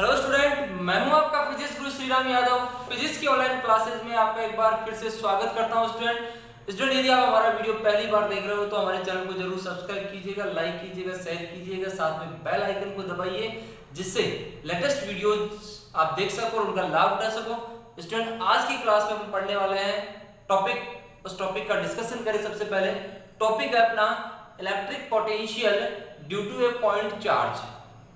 Hello student, मैं हूं आपका फिजिक्स गुरु श्रीराम यादव। फिजिक्स की ऑनलाइन क्लासेस में आपका एक बार फिर से स्वागत करता हूं। स्टूडेंट यदि आप हमारा वीडियो पहली बार देख रहे हो तो हमारे चैनल को जरूर सब्सक्राइब कीजिएगा, लाइक कीजिएगा, शेयर कीजिएगा, साथ में बेल आइकन को दबाइए जिससे लेटेस्ट वीडियोस आप देख सको और उनका लाभ उठा सको। स्टूडेंट आज की क्लास में हम पढ़ने वाले हैं टॉपिक, उस टॉपिक का डिस्कशन करें। सबसे पहले टॉपिक है अपना electric potential due to a point charge.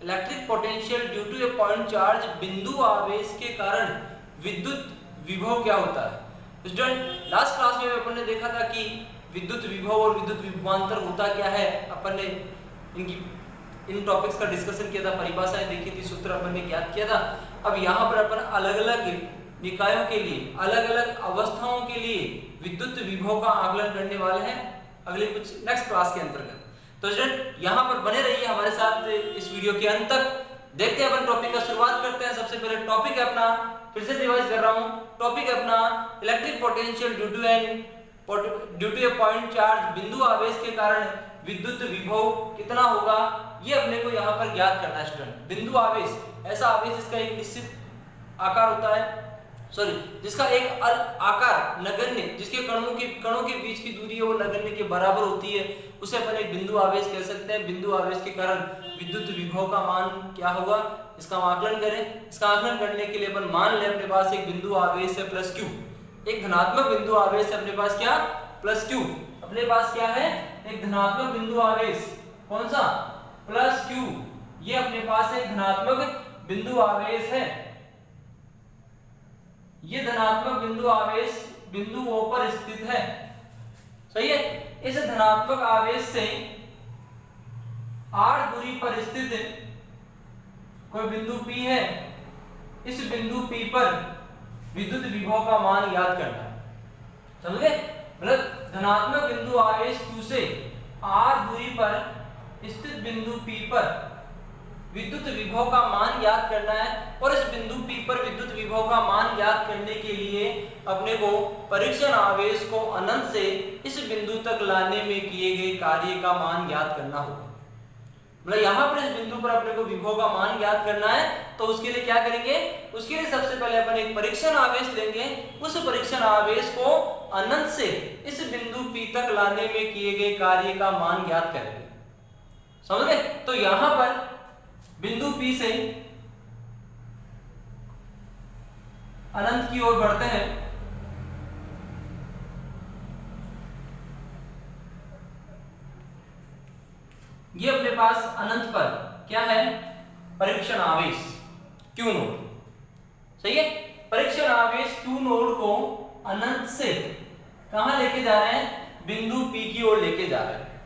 Electric potential due to a point charge, बिंदु आवेश के कारण विद्युत विभव क्या होता है। स्टूडेंट लास्ट क्लास में अपन ने देखा था कि विद्युत विभव और विद्युत विभवांतर होता क्या है। अपन ने इन टॉपिक्स का डिस्कशन किया था, परिभाषाएं देखी थी, सूत्र अपन ने ज्ञात किया था। अब यहाँ पर अपन अलग अलग निकायों के लिए, अलग अलग अवस्थाओं के लिए विद्युत विभव का आकलन करने वाले हैं अगले कुछ नेक्स्ट क्लास के अंतर्गत। तो स्टूडेंट यहाँ पर बने रहिए हमारे साथ इस वीडियो के अंत तक। देखते हैं अपन टॉपिक का शुरुआत करते हैं। सबसे पहले टॉपिक है अपना, फिर से रिवाइज कर रहा हूँ, टॉपिक है अपना electric potential due to a point charge, बिंदु आवेश के कारण विद्युत विभव कितना होगा, ये अपने को यहाँ पर ज्ञात करना है। स्टूडेंट बिंदु आवेश ऐसा आवेश जिसका एक निश्चित आकार होता है, जिसका एक आकार नगण्य, जिसके कणों के बीच की दूरी है वो नगण्य के बराबर होती है, उसे अपन एक बिंदु आवेश कह सकते हैं। बिंदु आवेश के कारण विद्युत विभव का मान क्या होगा, इसका आकलन करें। इसका आकलन करने के लिए अपन मान लें अपने पास एक बिंदु आवेश है प्लस क्यू, एक धनात्मक बिंदु आवेश है अपने पास, क्या प्लस क्यू। अपने पास क्या है, एक धनात्मक बिंदु आवेश, कौन सा, प्लस क्यू। ये अपने पास एक धनात्मक बिंदु आवेश है। ये धनात्मक बिंदु आवेश बिंदु O पर स्थित है, सही है। इस धनात्मक आवेश से r दूरी पर स्थित कोई बिंदु P है। इस बिंदु P पर विद्युत विभव का मान याद करना है, समझ गए। मतलब धनात्मक बिंदु आवेश Q से r दूरी पर स्थित बिंदु P पर विद्युत विभव का मान याद करना है। और इस बिंदु P पर विद्युत विभव का मान याद करने के लिए अपने को परीक्षण आवेश को अनंत से इस बिंदु तक लाने में किए गए कार्य का मान याद करना होगा। मतलब यहाँ पर इस बिंदु पर अपने को विभव का मान याद करना है, तो उसके लिए क्या करेंगे, उसके लिए सबसे पहले अपन एक परीक्षण आवेश लेंगे। उस परीक्षण आवेश को अनंत से इस बिंदु P तक लाने में किए गए कार्य का मान याद करेंगे, समझ गए। तो यहाँ पर बिंदु P से अनंत की ओर बढ़ते हैं। ये अपने पास अनंत पर क्या है, परीक्षण आवेश Q नोड, सही है। परीक्षण आवेश Q नोड को अनंत से कहां लेके जा रहे हैं, बिंदु P की ओर लेके जा रहे हैं,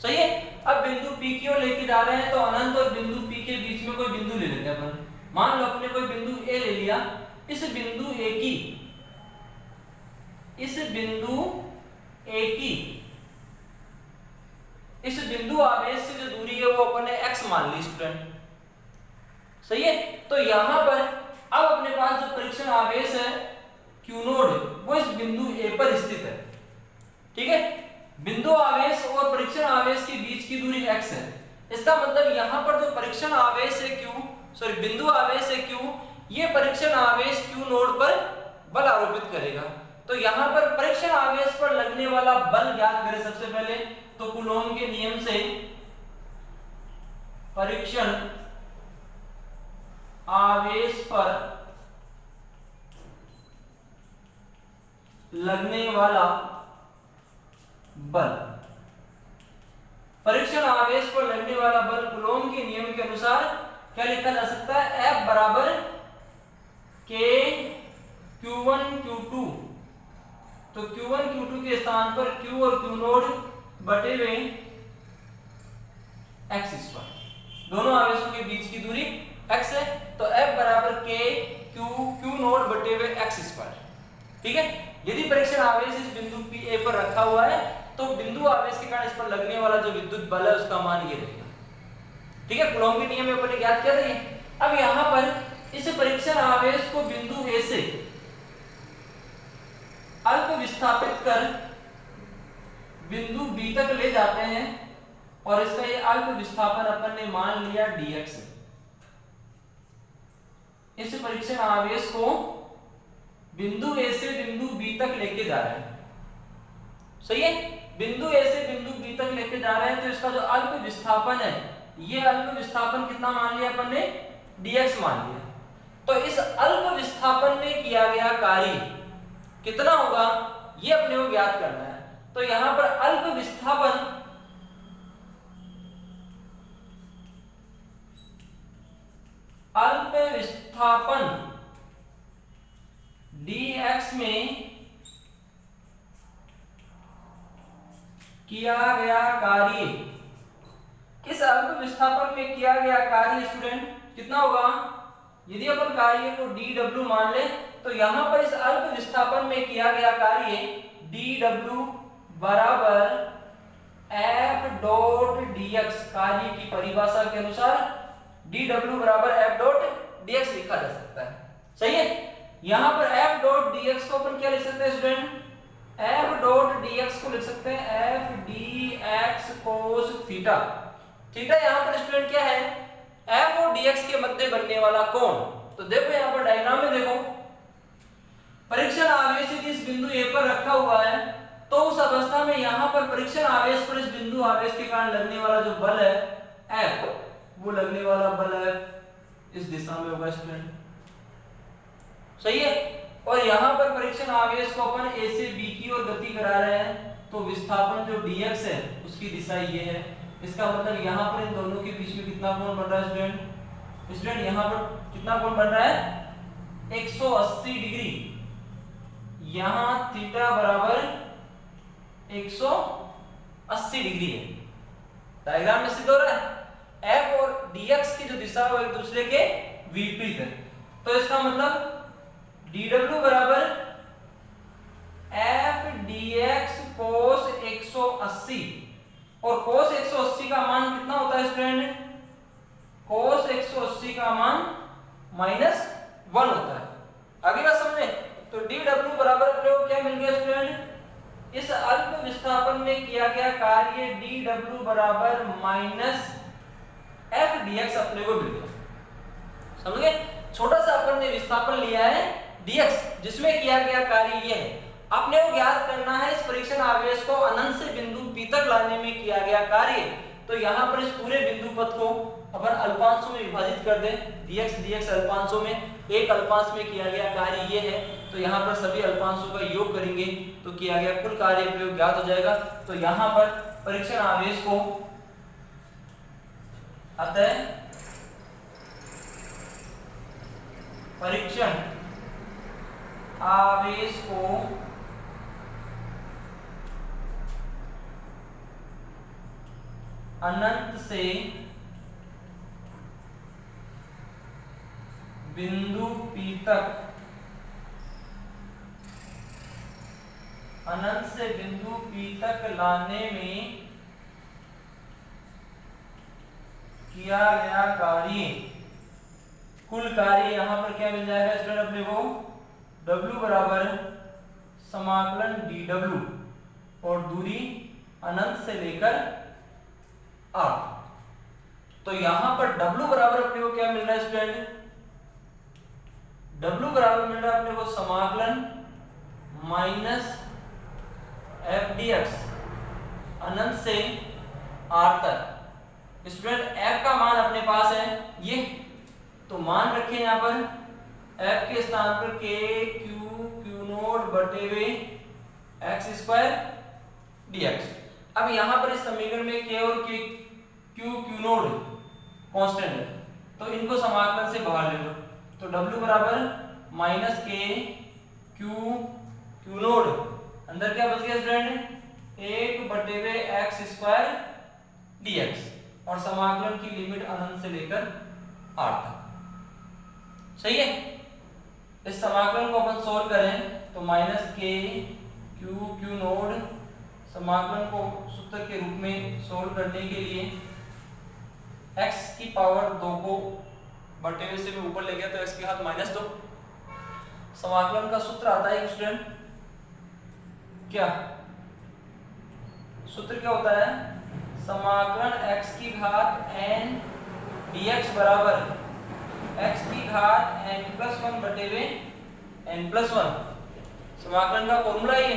सही है। अब बिंदु P की ओर लेके जा रहे हैं तो अनंत और बिंदु P के बीच में कोई बिंदु ले लेते हैं अपन। मान लो अपने कोई बिंदु A ले लिया। इस बिंदु A की इस बिंदु आवेश से जो दूरी है वो अपन ने x मान ली, स्टूडेंट, सही है। तो यहां पर अब अपने पास जो परीक्षण आवेश है Q नोड, वो इस बिंदु A पर स्थित है, ठीक है। बिंदु आवेश और परीक्षण आवेश के बीच की दूरी x है। इसका मतलब यहाँ पर जो परीक्षण आवेश है बिंदु आवेश है Q, ये परीक्षण आवेश Q नोड पर बल आरोपित करेगा। तो यहाँ पर परीक्षण आवेश पर लगने वाला बल ज्ञात करें सबसे पहले। तो कूलॉम के नियम से परीक्षण आवेश पर लगने वाला बल, परीक्षण आवेश पर लगने वाला बल कूलॉम के नियम के अनुसार क्या लिखा जा सकता है, F बराबर K Q1 Q2। तो Q1 Q2 के स्थान पर Q और Q नोड बटे हुए x स्क्वायर, दोनों आवेशों के बीच की दूरी x है। तो F बराबर K Q नोड बटे हुए x स्क्वायर, ठीक है। यदि परीक्षण आवेश इस बिंदु P पर रखा हुआ है तो बिंदु आवेश के कारण इस पर लगने वाला जो विद्युत बल है उसका मान ये रहेगा, ठीक है। कूलॉम के नियम में अपन ने ज्ञात किया था ये। अब यहाँ पर इस परीक्षण आवेश को बिंदु A से अल्प विस्थापित कर बिंदु B तक ले जाते हैं और इसका ये अल्प विस्थापन अपन ने मान लिया dx, इस परीक्षण आवेश को बिंदु ए से बिंदु बी तक लेके जा रहे हैं। सही है, बिंदु ए से बिंदु बी तक लेके जा रहे हैं, तो इसका जो अल्प विस्थापन है, ये अल्प विस्थापन कितना मान लिया अपन ने, dx मान लिया। तो इस अल्प विस्थापन में किया गया कार्य कितना होगा, ये अपने को ज्ञात करना है। तो यहां पर अल्प विस्थापन dx में किया गया कार्य, इस अल्प विस्थापन में किया गया कार्य स्टूडेंट कितना होगा, यदि अपन कार्य को dw मान ले, तो यहां पर इस अल्प विस्थापन में किया गया कार्य dw बराबर f डॉट dx, कार्य की परिभाषा के अनुसार dw बराबर f डॉट dx लिखा जा सकता है। सही है, यहां पर f डॉट dx को अपन क्या लिख सकते हैं स्टूडेंट, f डॉट dx को लिख सकते हैं f dx cos theta. Theta यहां पर स्टूडेंट क्या है, f और dx के मध्य बनने वाला कोण। तो देखो यहां पर डायग्राम में देखो, परीक्षण आवेश यदि इस बिंदु A पर रखा हुआ है, तो उस अवस्था में यहां पर परीक्षण आवेश पर इस बिंदु आवेश के कारण लगने वाला जो बल है F, वो लगने वाला बल है इस दिशा में होगा स्टूडेंट। सही है, और यहां पर परीक्षण आवेश को अपन A से B की ओर गति करा रहे हैं, तो विस्थापन जो dx है उसकी दिशा ये है। इसका मतलब यहां पर इन दोनों के बीच में कितना कोण बन रहा है स्टूडेंट, स्टूडेंट यहां पर कितना कोण बन रहा है, 180 डिग्री। यहां थीटा बराबर 180 डिग्री है। डायग्राम में सिद्ध हो रहा है, f और dx की जो दिशा है वो एक दूसरे के विपरीत है। तो इसका मतलब dw बराबर f dx cos 180, और cos 180 का मान कितना होता है स्टूडेंट, cos 180 का मान -1 होता है। आगे बात समझे, तो dw बराबर अपने को क्या मिल गया स्टूडेंट, इस अल्प विस्थापन में किया गया कार्य dw बराबर -f dx अपने को मिल गया। समझ गए, छोटा सा अपन ने विस्थापन लिया है dx, जिसमें किया गया कार्य ये है। अपने को ज्ञात करना है इस परीक्षण आवेश को अनंत से बिंदु P तक लाने में किया गया कार्य। तो यहाँ पर इस पूरे बिंदु पथ को अपन अल्पांशों में विभाजित कर दें, dx अल्पांशों में, एक अल्पांश में किया गया कार्य ये है, तो यहाँ पर सभी अल्पांशों का योग करेंगे तो किया गया कुल कार्य प्रयोग ज्ञात हो जाएगा। तो यहाँ पर परीक्षण आवेश को अतः परीक्षण आवेश को अनंत से बिंदु P तक, अनंत से बिंदु P तक लाने में किया गया कार्य, कुल कार्य यहां पर क्या मिल जाएगा स्टूडेंट अपने को, W बराबर समाकलन dw, और दूरी अनंत से लेकर r। तो यहां पर W बराबर अपने को क्या मिल रहा है स्टूडेंट, W बराबर मिल रहा है अपने को समाकलन -f dx अनंत से r तक। स्टूडेंट f का मान अपने पास है ये, तो मान रखें यहाँ पर f के स्थान पर k q नोट बटे हुए x स्क्वायर dx। अब यहाँ पर इस समीकरण में k और q नोट कांस्टेंट है, तो इनको समाकलन से बाहर ले लो। तो w बराबर -k q नोट, अंदर क्या बच गया स्टूडेंट, 1 बटे हुए x स्क्वायर dx, और समाकलन की लिमिट अनंत से लेकर r तक। सही है, इस समाकलन को अपन सोल्व करें तो -k q नोट, समाकलन को सूत्र के रूप में सोल्व करने के लिए x की पावर 2 को बटे हुए से मैं ऊपर ले गया तो x के हाथ -2। समाकलन का सूत्र आता है स्टूडेंट, क्या सूत्र क्या होता है, समाकलन x की घात n dx बराबर x की घात n+1 बटे हुए n+1 समाकलन का फॉर्मूला ये।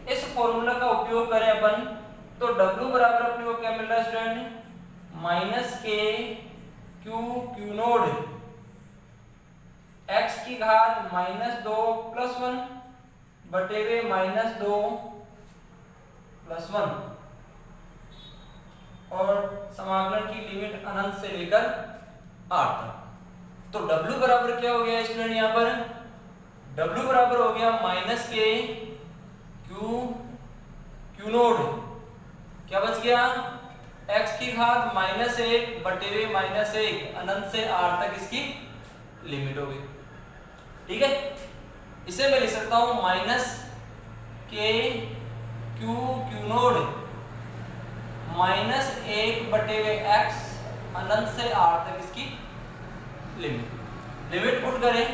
इस फॉर्मूला का उपयोग करें अपन तो W बराबर अपने को क्या मिल रहा है स्टूडेंट, माइनस के क्यू नोड x की घात -2 + 1 बटे हुए -2 + 1 और समाकलन की लिमिट अनंत से लेकर r तक। तो W बराबर क्या हो गया स्टूडेंट, यहाँ पर W बराबर हो गया माइनस के क्यू नोड, क्या बच गया x की घात -1 बटे हुए -1 अनंत से r तक इसकी लिमिट हो गई। ठीक है, इसे मैं लिख सकता हूं माइनस के क्यू नोड -1 बटे हुए x अनंत से r तक इसकी लिमिट पुट करें,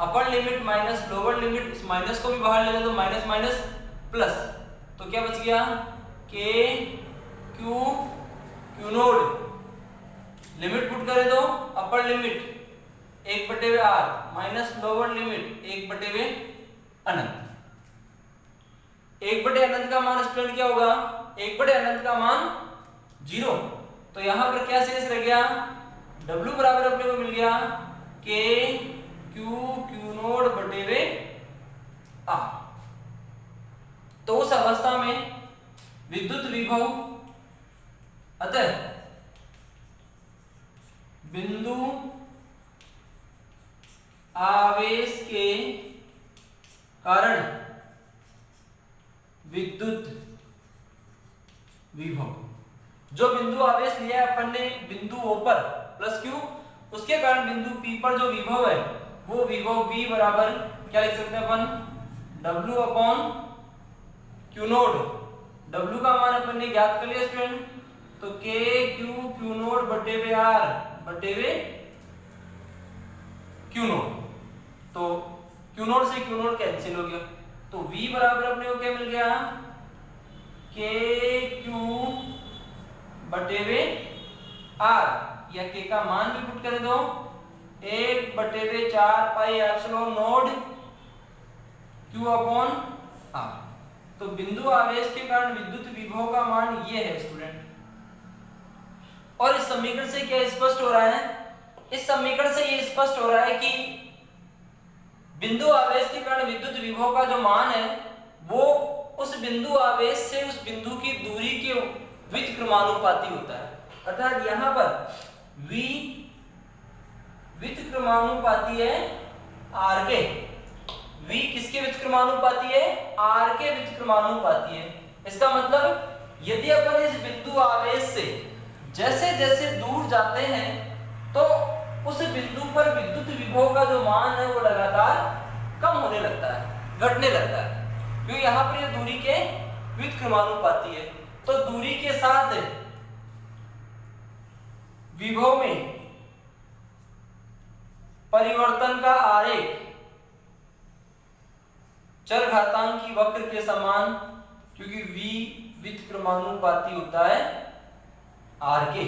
upper limit minus lower limit, इस माइनस को भी बाहर ले लें तो माइनस माइनस प्लस, तो क्या बच गया के क्यू नोड लिमिट पुट करें तो अपर लिमिट 1 बटे हुए r माइनस लोअर लिमिट 1 बटे हुए अनंत। 1 बटे अनंत का मान स्टूडेंट क्या होगा, 1 बटे अनंत का मान 0, तो यहां पर क्या शेष रह गया, W बराबर अपने को मिल गया के क्यू नोड बटे हुए r। तो उस अवस्था में विद्युत विभव अतः बिंदु आवेश के कारण विद्युत विभव, जो बिंदु आवेश लिया है अपन ने बिंदु O पर प्लस Q, उसके कारण बिंदु P पर जो विभव है वो विभव V बराबर क्या लिख सकते हैं अपन, W upon Q node. W का मान अपन ने ज्ञात कर लिया स्टूडेंट, तो के क्यू नोड बटे हुए R बटे हुए क्यू नोड, तो क्यू नोड से क्यू नोड कैंसिल हो गया, तो V बराबर अपने को क्या मिल गया, के क्यू बटे हुए R, या के का मान भी पुट कर दो 1 बटे हुए 4 pi epsilon node Q upon R। तो बिंदु आवेश के कारण विद्युत विभव का मान ये है स्टूडेंट। और इस समीकरण से क्या स्पष्ट हो रहा है, इस समीकरण से ये स्पष्ट हो रहा है कि बिंदु आवेश के कारण विद्युत विभव का जो मान है वो उस बिंदु आवेश से उस बिंदु की दूरी के व्युत्क्रमानुपाती होता है। अर्थात यहाँ पर V व्युत्क्रमानुपाती है R के, V किसके व्युत्क्रमानुपाती है, R के व्युत्क्रमानुपाती है। इसका मतलब यदि अपन इस बिंदु आवेश से जैसे जैसे दूर जाते हैं तो उस बिंदु पर विद्युत विभव का जो मान है वो लगातार कम होने लगता है, घटने लगता है, क्योंकि यहाँ पर ये दूरी के व्युत्क्रमानुपाती है। तो दूरी के साथ विभव में परिवर्तन का आरेख चरघातांकी वक्र के समान, क्योंकि V व्युत्क्रमानुपाती होता है R के,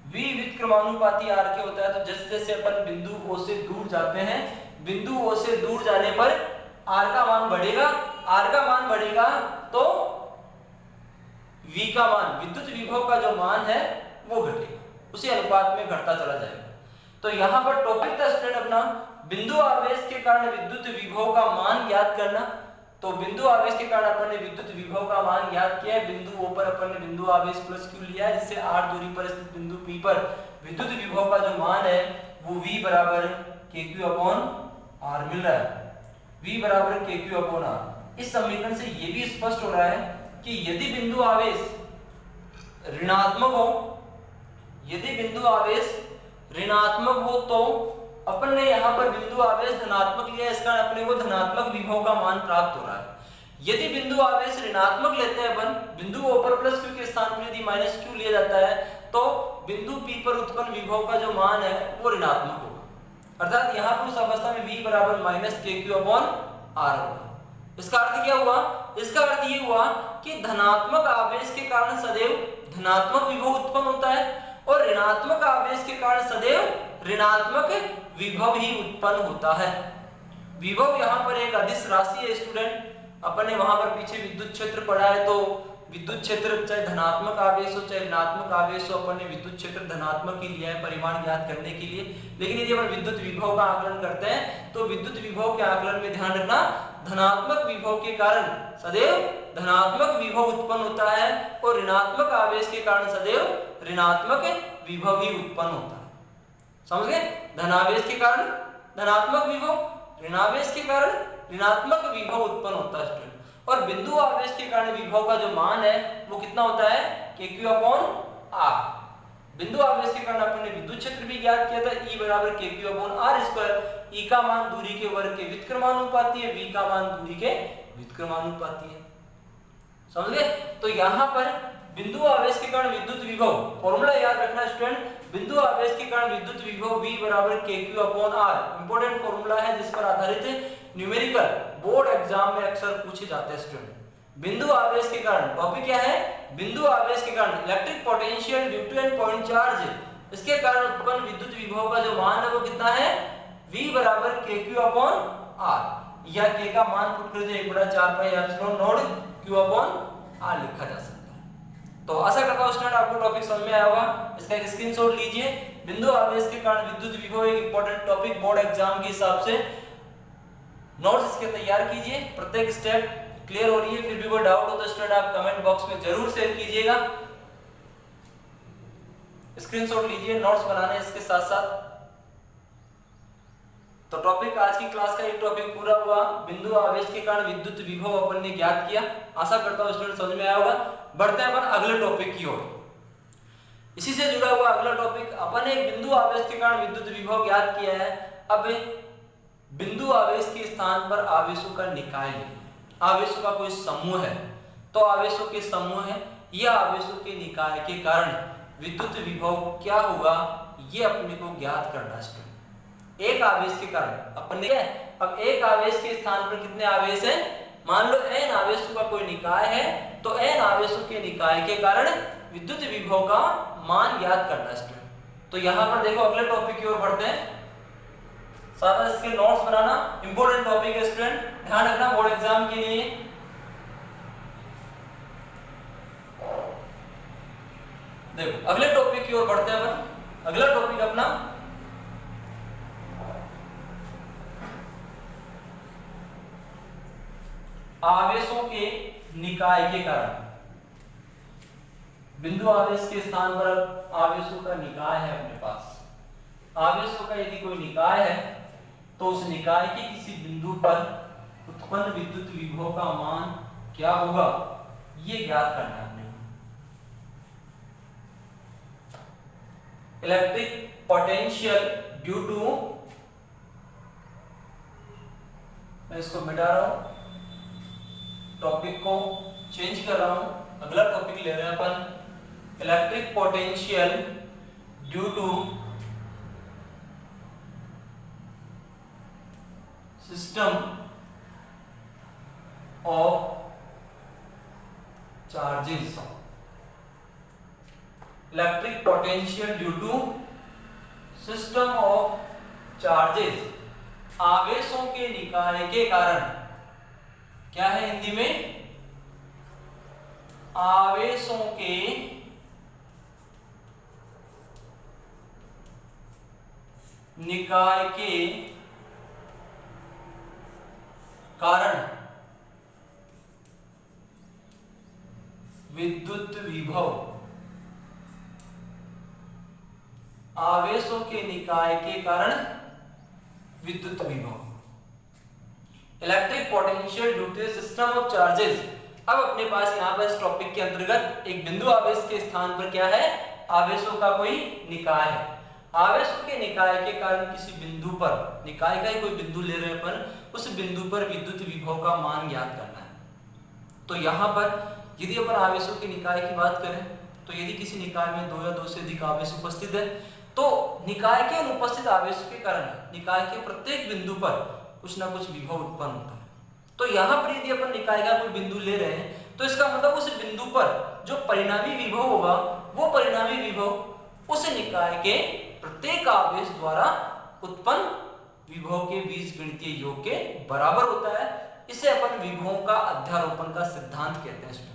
V व्युत्क्रमानुपाती R के होता है। तो जैसे जैसे अपन बिंदु O से दूर जाते हैं, बिंदु O से दूर जाने पर R का मान बढ़ेगा, R का मान बढ़ेगा तो V का मान, विद्युत विभव का जो मान है वो घटेगा, उसी अनुपात में घटता चला जाएगा। तो यहाँ पर टॉपिक था स्टूडेंट अपना बिंदु आवेश के कारण विद्युत विभव का मान ज्ञात करना। तो बिंदु आवेश के कारण अपन ने विद्युत विभव का मान ज्ञात किया है। बिंदु O पर अपन ने बिंदु आवेश प्लस Q लिया है, जिससे R दूरी पर स्थित बिंदु P पर विद्युत विभव का जो मान है वो V बराबर KQ अपॉन R मिल रहा है, V बराबर KQ अपॉन R। इस समीकरण से ये भी स्पष्ट हो रहा है कि यदि बिंदु आवेश ऋणात्मक हो, यदि बिंदु आवेश ऋणात्मक हो तो अपन ने यहाँ पर बिंदु आवेश धनात्मक लिया, इस कारण अपने को धनात्मक विभव का मान प्राप्त हो रहा है। यदि बिंदु आवेश ऋणात्मक लेते हैं अपन, बिंदु O पर प्लस Q के स्थान पर यदि माइनस Q लिया जाता है तो बिंदु P पर उत्पन्न विभव का जो मान है वो ऋणात्मक होगा। अर्थात यहाँ पर उस अवस्था में V बराबर माइनस KQ अपॉन R होगा। इसका अर्थ क्या हुआ, इसका अर्थ ये हुआ कि धनात्मक आवेश के कारण सदैव धनात्मक विभव उत्पन्न होता है और ऋणात्मक आवेश के कारण सदैव ऋणात्मक विभव ही उत्पन्न होता है। विभव यहाँ पर एक अदिश राशि है स्टूडेंट। अपन ने वहां पर पीछे विद्युत क्षेत्र पढ़ा है, तो विद्युत क्षेत्र चाहे धनात्मक आवेश हो चाहे ऋणात्मक आवेश हो, अपन ने विद्युत क्षेत्र धनात्मक ही लिया है परिमाण ज्ञात करने के लिए। लेकिन यदि अपन विद्युत विभव का आकलन करते हैं तो विद्युत विभव के आकलन में ध्यान रखना, धनात्मक विभव के कारण सदैव धनात्मक विभव उत्पन्न होता है और ऋणात्मक आवेश के कारण सदैव ऋणात्मक विभव ही उत्पन्न होता है। समझ गए? धनावेश के कारण धनात्मक विभव, ऋणावेश के कारण ऋणात्मक विभव उत्पन्न होता है स्टूडेंट। और बिंदु आवेश के कारण विभव का जो मान है वो कितना होता है, KQ/R। बिंदु आवेश के कारण अपन ने विद्युत क्षेत्र भी ज्ञात किया था, E बराबर KQ/R²। E का मान दूरी के वर्ग के व्युत्क्रमानुपाती है, V का मान दूरी के व्युत्क्रमानुपाती है। समझ गए? तो यहाँ पर बिंदु आवेश के कारण विद्युत विभव, फॉर्मूला याद रखना स्टूडेंट, बिंदु आवेश के कारण विद्युत विभव V बराबर KQ/R। इंपॉर्टेंट फॉर्मूला है जिस पर आधारित न्यूमेरिकल बोर्ड एग्जाम में अक्सर पूछे जाते हैं स्टूडेंट। बिंदु आवेश के कारण टॉपिक क्या है, बिंदु आवेश के कारण electric potential due to an point charge, इसके कारण उत्पन्न विद्युत विभव का जो मान है वो कितना है, V बराबर KQ/R। या K का मान पुट कर दे 1/4πε0 Q/R लिखा जा सकता है। तो आशा करता हूं स्टूडेंट आपको टॉपिक समझ में आया होगा। इसका एक स्क्रीनशॉट लीजिए। बिंदु आवेश के कारण विद्युत विभव एक इंपॉर्टेंट टॉपिक बोर्ड एग्जाम के हिसाब से नोट्स इसके तैयार कीजिए। प्रत्येक स्टेप क्लियर हो रही है, फिर भी कोई डाउट हो तो स्टूडेंट आप कमेंट बॉक्स में जरूर शेयर कीजिएगा। स्क्रीनशॉट लीजिए नोट्स बनाने इसके साथ साथ। तो टॉपिक आज की क्लास का एक टॉपिक पूरा हुआ, बिंदु आवेश के कारण विद्युत विभव अपन ने ज्ञात किया। आशा करता हूं स्टूडेंट समझ में आया होगा। बढ़ते हैं अपन अगले टॉपिक की ओर। इसी से जुड़ा हुआ अगला टॉपिक, अपन ने एक बिंदु आवेश के कारण विद्युत विभव ज्ञात किया है। अब बिंदु आवेश के स्थान पर आवेशों का निकाय है। आवेशों का कोई समूह है, तो आवेशों के समूह है या आवेशों के निकाय के कारण विद्युत विभव क्या होगा, ये अपने को ज्ञात करना है। एक आवेश के कारण अपन ने, अब एक आवेश के स्थान पर कितने आवेश हैं, मान लो n आवेशों का कोई निकाय है, तो n आवेशों के निकाय के कारण विद्युत विभव का मान ज्ञात करना है। तो यहां पर देखो अगले टॉपिक की ओर बढ़ते हैं। साथ इसके नोट्स बनाना इंपॉर्टेंट टॉपिक है स्टूडेंट, ध्यान रखना बोर्ड एग्जाम के लिए। देखो अगले टॉपिक की ओर बढ़ते हैं अपन। अगला टॉपिक अपना आवेशों के निकाय के कारण। बिंदु आवेश के स्थान पर आवेशों का निकाय है अपने पास। आवेशों का यदि कोई निकाय है तो उस निकाय के किसी बिंदु पर उत्पन्न विद्युत विभव का मान क्या होगा, ये ज्ञात करना है अपने को। इलेक्ट्रिक पोटेंशियल ड्यू टू, मैं इसको मिटा रहा हूं, टॉपिक को चेंज कर रहा हूं, अगला टॉपिक ले रहे हैं अपन। Electric potential due to system of charges. Electric potential due to system of charges, आवेशों के निकाय के कारण। क्या है हिंदी में, आवेशों के निकाय के कारण विद्युत विभव। आवेशों के निकाय के कारण विद्युत विभव, electric potential due to system of charges. अब अपने पास यहाँ पर इस टॉपिक के अंतर्गत एक बिंदु आवेश के स्थान पर क्या है, आवेशों का कोई निकाय है। आवेशों के निकाय के कारण किसी बिंदु पर, निकाय का ही कोई बिंदु ले रहे हैं अपन, उस बिंदु पर विद्युत विभव का मान ज्ञात करना है। तो यहाँ पर यदि अपन आवेशों के निकाय की बात करें तो यदि किसी निकाय में दो या दो से अधिक आवेश उपस्थित है तो निकाय के अनुपस्थित आवेशों के कारण निकाय के प्रत्येक बिंदु पर कुछ ना कुछ विभव उत्पन्न होता है। तो यहाँ पर यदि अपन निकाय का कोई बिंदु ले रहे हैं तो इसका मतलब उस बिंदु पर जो परिणामी विभव होगा वो परिणामी विभव उस निकाय के प्रत्येक आवेश द्वारा उत्पन्न विभव के बीजगणितीय योग के बराबर होता है। इसे अपन विभवों का अध्यारोपण का सिद्धांत कहते हैं।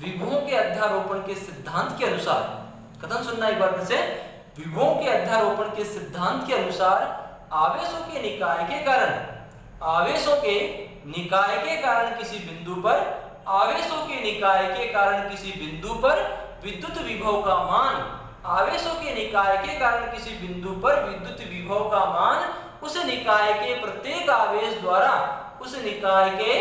विभवों के अध्यारोपण के सिद्धांत के अनुसार, कथन सुनना एक बार फिर से, विभवों के अध्यारोपण के सिद्धांत के अनुसार आवेशों के निकाय के कारण, आवेशों के निकाय के कारण किसी बिंदु पर, आवेशों के निकाय के कारण किसी बिंदु पर विद्युत विभव का मान, आवेशों के निकाय के कारण किसी बिंदु पर विद्युत विभव का मान उस निकाय के प्रत्येक आवेश द्वारा, उस निकाय के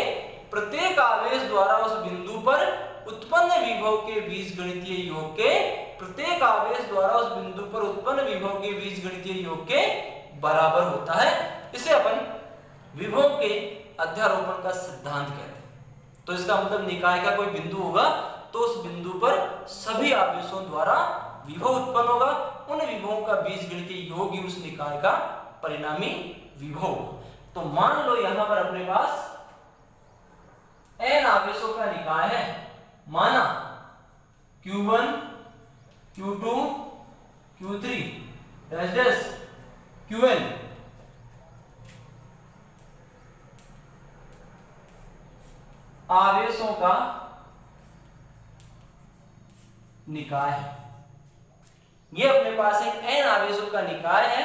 प्रत्येक आवेश द्वारा उस बिंदु पर उत्पन्न विभव के बीजगणितीय योग के, प्रत्येक आवेश द्वारा उस बिंदु पर उत्पन्न विभव के बीजगणितीय योग के बराबर होता है। इसे अपन विभव के अध्यारोपण का सिद्धांत कहते हैं। तो इसका मतलब निकाय का कोई बिंदु होगा तो उस बिंदु पर सभी आवेशों द्वारा विभव उत्पन्न होगा, उन विभवों का बीजगणितीय योग ही उस निकाय का परिणामी विभव। तो मान लो यहां पर अपने पास n आवेशों का निकाय है, माना Q1, Q2, Q3 dash dash Qn। आवेशों का निकाय है। ये अपने पास एक n आवेशों का निकाय है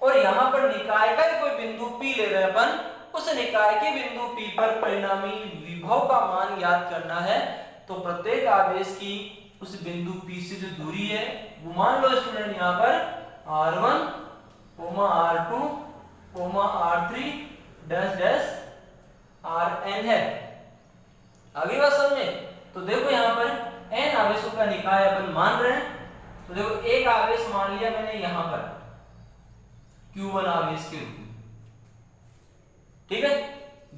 और यहां पर निकाय का कोई बिंदु P ले रहे हैं अपन, उस निकाय के बिंदु P पर परिणामी विभव का मान याद करना है। तो प्रत्येक आवेश की उस बिंदु P से जो दूरी है वो मान लो स्टूडेंट यहां पर R1, R2, R3 dash dash Rn है। आगे बात समझ में? तो देखो यहां पर n आवेशों का निकाय अपन मान रहे हैं। तो देखो एक आवेश मान लिया मैंने यहां पर Q1 आवेश के रूप में, ठीक है।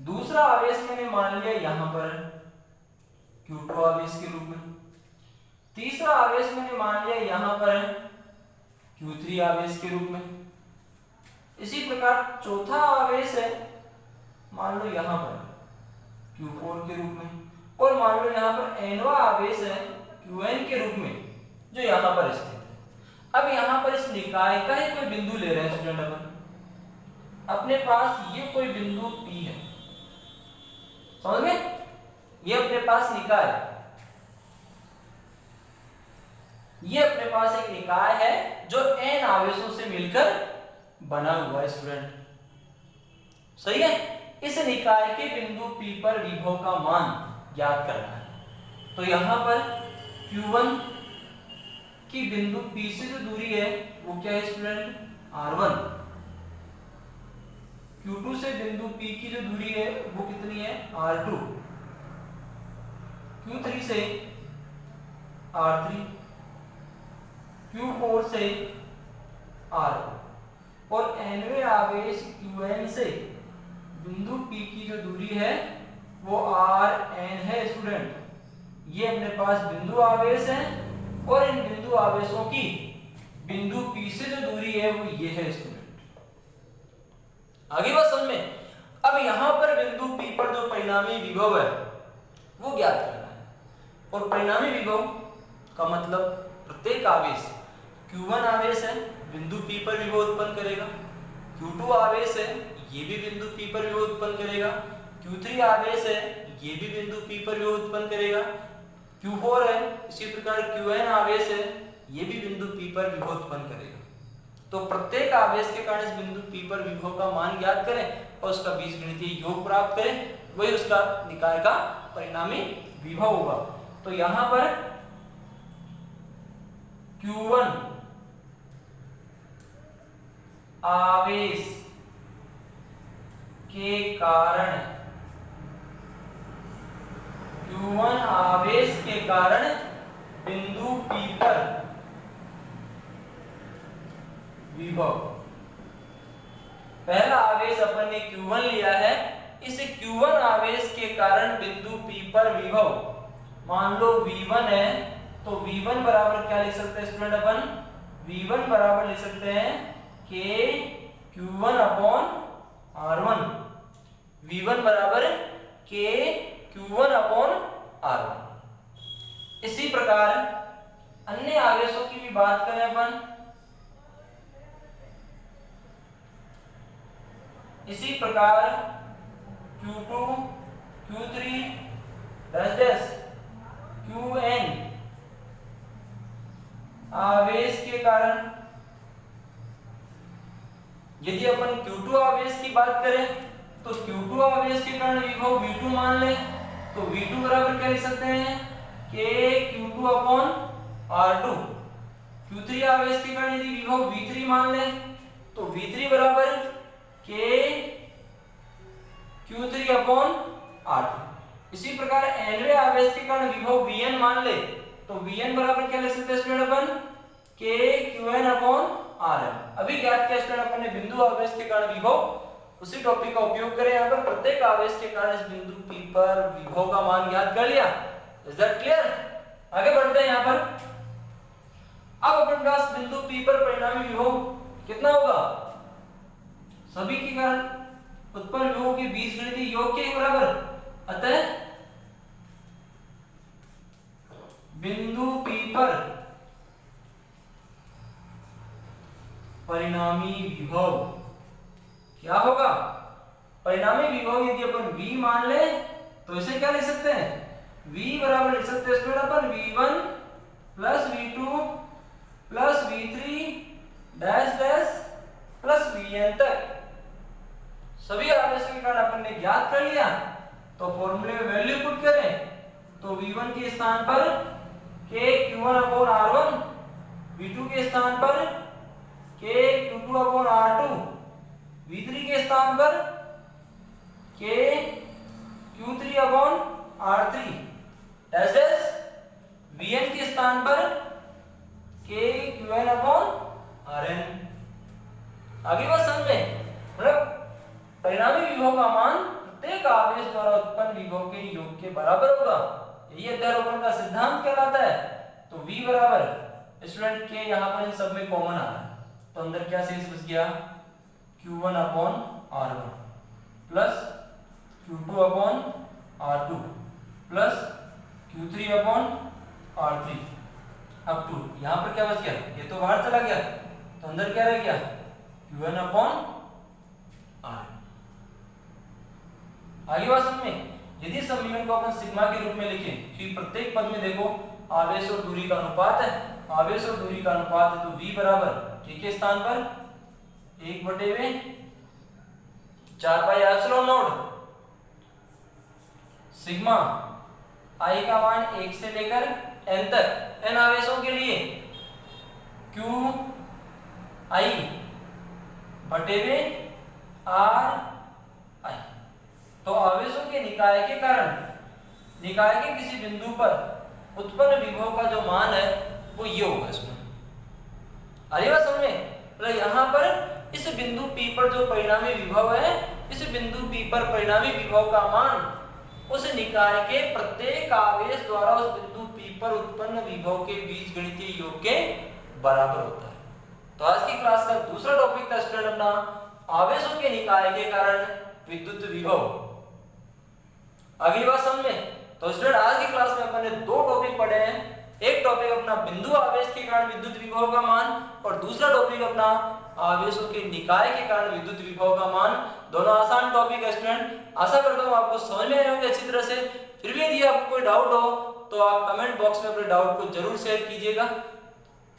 दूसरा आवेश मैंने मान लिया यहां पर Q2 आवेश के रूप में। तीसरा आवेश मैंने मान लिया यहां पर Q3 आवेश के रूप में। इसी प्रकार चौथा आवेश है मान लो यहां पर Q4 के रूप में, और मान लो यहां पर nवा आवेश है Qn के रूप में जो यहां पर स्थित है। अब यहां पर इस निकाय का ही कोई बिंदु ले रहे हैं स्टूडेंट अपन, अपने पास ये कोई बिंदु P है, समझ में? ये अपने पास निकाय, ये अपने पास एक निकाय है जो n आवेशों से मिलकर बना हुआ है स्टूडेंट, सही है। इस निकाय के बिंदु P पर विभव का मान ज्ञात करना है। तो यहां पर Q1 की बिंदु P से जो दूरी है वो क्या है स्टूडेंट? R1। Q2 से बिंदु P की जो दूरी है वो कितनी है? R2। Q3 से R3, Q4 से R4 और nवें आवेश Qn से बिंदु P की जो दूरी है वो Rn है स्टूडेंट। ये अपने पास बिंदु आवेश है और इन बिंदु आवेशों की बिंदु P से जो दूरी है वो ये है स्टूडेंट। आगे बात समझ में? अब यहां पर बिंदु P पर जो परिणामी विभव है वो ज्ञात करना है, और परिणामी विभव का मतलब प्रत्येक आवेश, Q1 आवेश है बिंदु P पर विभव उत्पन्न करेगा, Q2 आवेश है ये भी बिंदु P पर विभव उत्पन्न करेगा, Q3 आवेश है ये भी बिंदु P पर विभव उत्पन्न करेगा, Q4 है इसी प्रकार Qn आवेश है ये भी बिंदु P पर विभव उत्पन्न करेगा। तो प्रत्येक आवेश के कारण इस बिंदु P पर विभव का मान ज्ञात करें और उसका बीजगणितीय योग प्राप्त करें, वही उसका निकाय का परिणामी विभव होगा। तो यहां पर Q1 आवेश के कारण, Q1 आवेश के कारण बिंदु P पर विभव, पहला आवेश अपन ने Q1 लिया है, इस Q1 आवेश के कारण बिंदु P पर विभव मान लो V1 है, तो V1 बराबर क्या लिख सकते हैं स्टूडेंट अपन? V1 बराबर लिख सकते हैं K Q1 upon R1। V1 बराबर K Q1 अपॉन R1। इसी प्रकार अन्य आवेशों की भी बात करें अपन, इसी प्रकार Q2 Q3 dash dash Qn आवेश के कारण, यदि अपन Q2 आवेश की बात करें तो Q2 आवेश के कारण विभव V2 मान ले तो V2 बराबर क्या लिख सकते हैं K Q2 upon R2। Q3 आवेश के कारण यदि विभव V3 मान ले तो V3 बराबर K Q3 अपॉन R2। इसी प्रकार nवें आवेश के कारण विभव Vn मान ले तो Vn बराबर क्या लिख सकते हैं स्टूडेंट अपन K Qn अपॉन Rn। अभी ज्ञात किया स्टूडेंट अपन ने बिंदु आवेश के कारण विभव, उसी टॉपिक का उपयोग करें यहाँ पर प्रत्येक आवेश के कारण इस बिंदु P पर विभव का मान ज्ञात कर लिया। Is that clear? आगे बढ़ते हैं यहाँ पर। अब अपन पास बिंदु P पर परिणामी विभव कितना होगा, सभी के कारण उत्पन्न विभव के बीजगणितीय योग के बराबर। अतः बिंदु P पर परिणामी विभव क्या होगा, परिणामी विभव यदि अपन V मान ले तो इसे क्या लिख सकते हैं, V बराबर लिख सकते हैं स्टूडेंट अपन V1 plus V2 plus V3 dash dash plus Vn तक। सभी आवेशों के कारण अपन ने ज्ञात कर लिया तो फॉर्मूले में वैल्यू पुट करें तो V1 के स्थान पर K Q1 upon R1, V2 के स्थान पर K Q2 upon R2, V3 के स्थान पर K Q3 upon R3 dash dash, Vn के स्थान पर K Qn अपॉन Rn। आगे बात समझ में, मतलब परिणामी विभव का मान प्रत्येक आवेश द्वारा उत्पन्न विभव के योग के बराबर होगा। यही अध्यारोपण का सिद्धांत कहलाता है। तो V बराबर स्टूडेंट के यहाँ पर इन सब में कॉमन आ रहा है तो अंदर क्या शेष बच गया Q1 upon R1 plus Q2 upon R2 plus Q3 upon R3 up to यहाँ पर क्या बच गया, ये तो बाहर चला गया तो अंदर क्या रह गया Qn अपॉन R। आगे बात समझ में, यदि समीकरण को अपन सिग्मा के रूप में लिखें क्योंकि प्रत्येक पद में देखो आवेश और दूरी का अनुपात है, आवेश और दूरी का अनुपात है तो V बराबर K के स्थान पर 1/4 pi epsilon not sigma I का मान 1 से लेकर n तक, n आवेशों के लिए Q I बटे में R I। तो आवेशों के निकाय के कारण निकाय के किसी बिंदु पर उत्पन्न विभव का जो मान है वो ये होगा इसमें। अरे बात समझ में, मतलब यहाँ पर इस बिंदु P पर जो परिणामी विभव है, इस बिंदु P पर परिणामी विभव का मान उस निकाय के प्रत्येक आवेश द्वारा उस बिंदु P पर उत्पन्न विभव के बीजगणितीय योग के बराबर होता है। तो आज की क्लास का दूसरा टॉपिक था स्टूडेंट अपना आवेशों के निकाय के कारण विद्युत विभव। अगली बात समझ में, तो स्टूडेंट आज की क्लास में अपन ने दो टॉपिक पढ़े हैं। एक टॉपिक अपना बिंदु आवेश के कारण विद्युत विभव का मान और दूसरा टॉपिक अपना आवेशों के निकाय के कारण विद्युत विभव का मान। दोनों आसान टॉपिक है स्टूडेंट, आशा करता हूँ आपको समझ में आए होंगे अच्छी तरह से। फिर भी यदि आपको कोई डाउट हो तो आप कमेंट बॉक्स में अपने डाउट को जरूर शेयर कीजिएगा,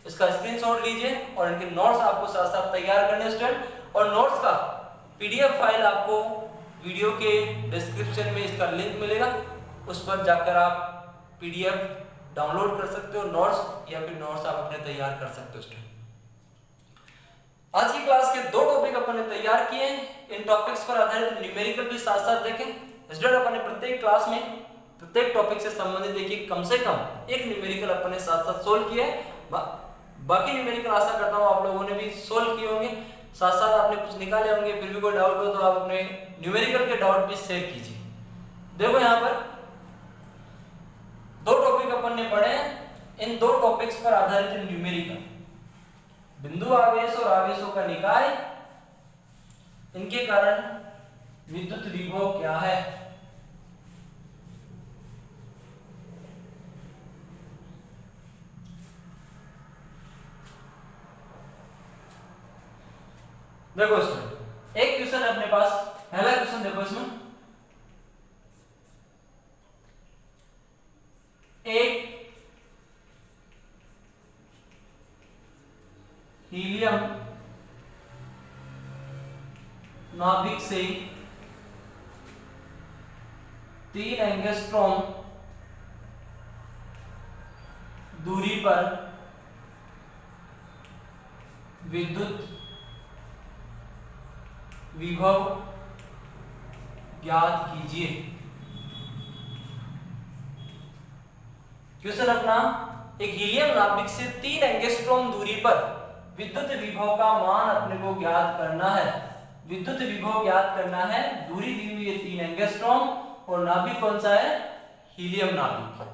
इसका स्क्रीनशॉट लीजिए और इनके नोट्स आपको साथ साथ तैयार करने स्टूडेंट। और नोट्स का PDF फाइल आपको वीडियो के डिस्क्रिप्शन में इसका लिंक मिलेगा, उस पर जाकर आप PDF डाउनलोड कर सकते हो नोट्स, या फिर नोट्स आप अपने तैयार कर सकते हो स्टूडेंट। आज की क्लास के दो टॉपिक अपन ने तैयार किए हैं, इन टॉपिक्स पर आधारित न्यूमेरिकल भी साथ साथ देखें। स्टूडेंट अपन ने प्रत्येक क्लास में प्रत्येक टॉपिक से संबंधित देखिए कम से कम एक न्यूमेरिकल अपन ने साथ साथ सोल्व किया है। बाकी न्यूमेरिकल आशा करता हूँ आप लोगों ने भी सोल्व किए होंगे, साथ साथ आपने कुछ निकाले होंगे। फिर भी कोई डाउट हो तो आप अपने न्यूमेरिकल के डाउट भी शेयर कीजिए। देखो यहाँ पर दो टॉपिक अपन ने पढ़े हैं, इन दो टॉपिक्स पर आधारित न्यूमेरिकल बिंदु आवेश और आवेशों का निकाय, इनके कारण विद्युत विभव क्या है। देखो स्टूडेंट, एक क्वेश्चन है अपने पास, पहला क्वेश्चन देखो इसमें, एक हीलियम नाभिक से 3 एंगस्ट्रॉम दूरी पर विद्युत विभव ज्ञात कीजिए। क्वेश्चन अपना, एक हीलियम नाभिक से 3 एंगस्ट्रॉम दूरी पर विद्युत विभव का मान अपने को ज्ञात करना है। विद्युत विभव ज्ञात करना है, दूरी दी हुई है 3 एंगस्ट्रॉम और नाभिक कौन सा है, हीलियम नाभिक।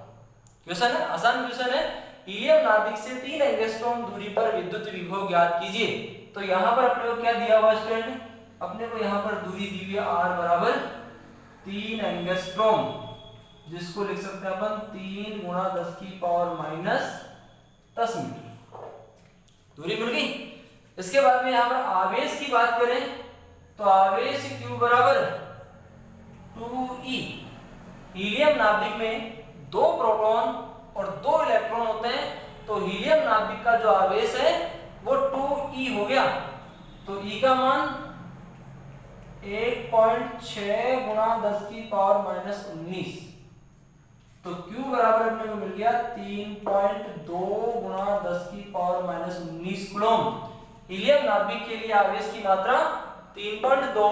क्वेश्चन है, आसान क्वेश्चन है, हीलियम नाभिक से 3 एंगस्ट्रॉम दूरी पर विद्युत विभव ज्ञात कीजिए। तो यहाँ पर अपने को क्या दिया हुआ स्टूडेंट, अपने को यहाँ पर दूरी दी हुई है r बराबर 3 एंगस्ट्रॉम, जिसको लिख सकते हैं अपन 3 गुणा 10 की पावर माइनस 10 मीटर, दूरी मिल गई। इसके बाद में यहाँ पर आवेश की बात करें तो आवेश Q बराबर 2e। हीलियम नाभिक में 2 प्रोटॉन और 2 इलेक्ट्रॉन होते हैं, तो हीलियम नाभिक का जो आवेश है वो 2e हो गया। तो e का मान 1.6 गुणा 10 की पावर माइनस 19, तो Q बराबर अपने को मिल गया 3.2 गुणा 10 की पावर माइनस 19 कूलम। हीलियम नाभिक के लिए आवेश की मात्रा 3.2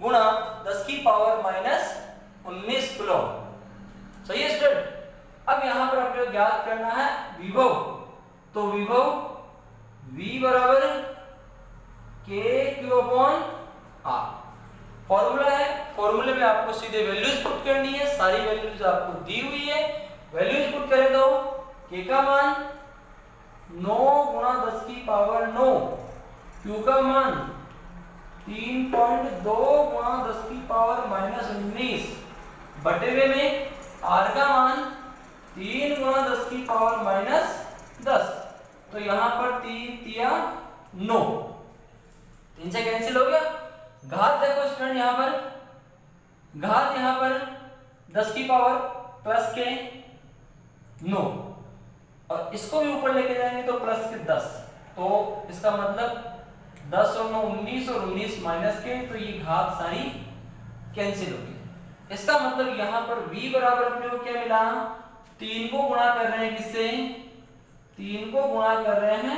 गुणा 10 की पावर माइनस 19 कूलम। सही है स्टूडेंट। अब यहां पर अपने को ज्ञात करना है विभव, तो विभव V बराबर KQ/R फॉर्मूला है, फॉर्मूले में आपको सीधे वैल्यूज पुट करनी है, सारी वैल्यूज आपको दी हुई है। वैल्यूज पुट करें तो K का मान 9 गुणा 10 की पावर 9, Q का मान 3.2 गुणा 10 की पावर माइनस 19 बटे में R का मान 3 गुणा 10 की पावर माइनस 10, तो यहां पर 3 तिया 9, 3 से कैंसिल हो गया। घात देखो स्टूडेंट, यहां पर घात यहां पर 10 की पावर प्लस के 9 और इसको भी ऊपर लेके जाएंगे तो प्लस के 10, तो इसका मतलब 10 और 9 19 और 19 माइनस के, तो ये घात सारी कैंसिल हो गई। इसका मतलब यहां पर v बराबर अपने को क्या मिला, 3 को गुणा कर रहे हैं किससे, 3 को गुणा कर रहे हैं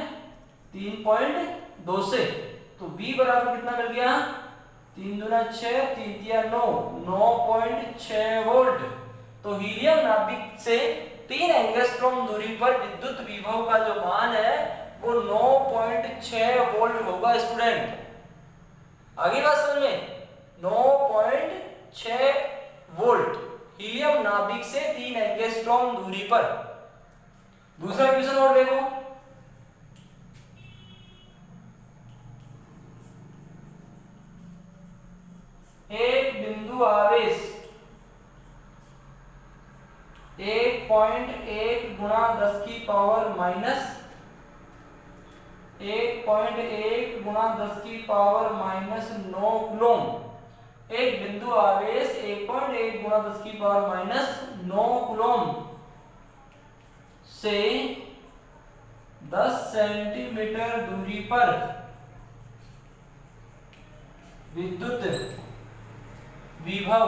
3.2 से, तो v बराबर कितना मिल गया, 3 दूना 6, 3 तिया 9, 9.6 वोल्ट। तो हीलियम नाभिक से 3 एंगस्ट्रॉम दूरी पर विद्युत विभव का जो मान है वो 9.6 वोल्ट होगा स्टूडेंट। आगे बात समझ में, 9.6 वोल्ट हीलियम नाभिक से 3 एंगस्ट्रॉम दूरी पर। दूसरा क्वेश्चन और देखो, एक बिंदु आवेश 1.1 गुणा 10 की पावर माइनस 1.1 गुणा 10 की पावर माइनस 9 कूलम। एक बिंदु आवेश 1.1 गुणा 10 की पावर माइनस 9 कूलम से 10 सेंटीमीटर दूरी पर विद्युत विभव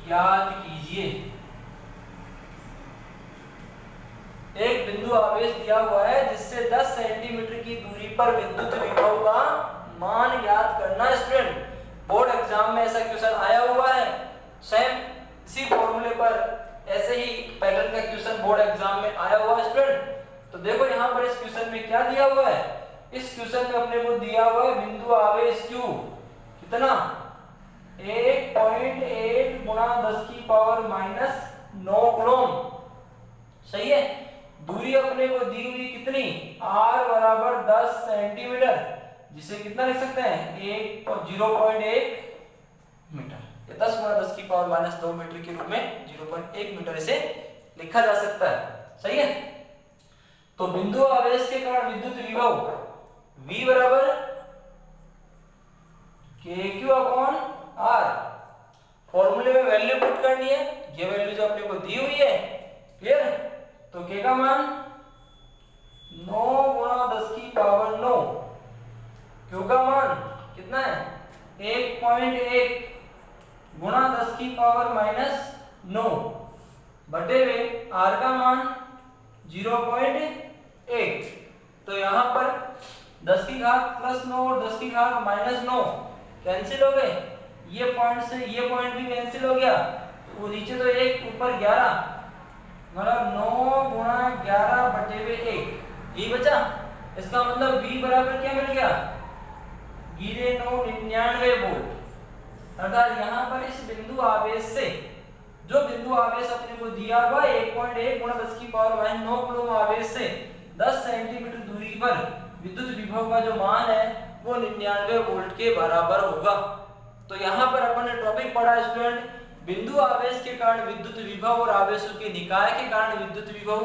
ज्ञात कीजिए। एक बिंदु आवेश दिया हुआ है जिससे 10 सेंटीमीटर की दूरी पर विद्युत विभव का मान ज्ञात करना है स्टूडेंट। बोर्ड एग्जाम में ऐसा क्वेश्चन आया हुआ है, सेम इसी फॉर्मूले पर ऐसे ही पैटर्न का क्वेश्चन बोर्ड एग्जाम में आया हुआ है स्टूडेंट। तो देखो यहाँ पर इस क्वेश्चन में क्या दिया हुआ है, इस क्वेश्चन में अपने को दिया हुआ है बिंदु आवेश Q कितना 1.1 गुणा 10 की पावर माइनस 9 कूलम। सही है। दूरी अपने को दी हुई कितनी, r बराबर 10 सेंटीमीटर, जिसे कितना लिख सकते हैं 0.1 मीटर, 10 गुणा 10 की पावर माइनस 2 मीटर के रूप में 0.1 मीटर इसे लिखा जा सकता है। सही है। तो बिंदु आवेश के कारण विद्युत विभव V बराबर KQ अपॉन R। फॉर्मूले में वैल्यू पुट करनी है, ये वैल्यू जो अपने को दी हुई है, क्लियर। तो K का मान 9 गुणा 10 की पावर 9, Q का मान कितना है 1.1 गुणा 10 की पावर -9 बटे में R का मान 0.1। तो यहाँ पर 10 की घात +9 और 10 की घात -9 कैंसिल हो गए, ये पॉइंट से ये पॉइंट भी कैंसिल हो गया, वो नीचे तो 1 ऊपर 11, मतलब 9 गुणा 11 बटे में 1 ये बचा। इसका मतलब V बराबर क्या मिल गया, गिरे 9 99 वोल्ट। अर्थात यहाँ पर इस बिंदु आवेश से, जो बिंदु आवेश अपने को दिया हुआ 1.1 गुणा 10 की पावर -9 कूलम आवेश से 10 सेंटीमीटर दूरी पर विद्युत विभव का जो मान है वो 99 वोल्ट के बराबर होगा। तो यहाँ पर अपन ने टॉपिक पढ़ा स्टूडेंट, बिंदु आवेश के कारण विद्युत विभव और आवेशों के निकाय के कारण विद्युत विभव।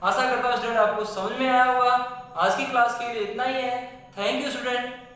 आशा करता हूँ स्टूडेंट आपको समझ में आया होगा। आज की क्लास के लिए इतना ही है। Thank you student.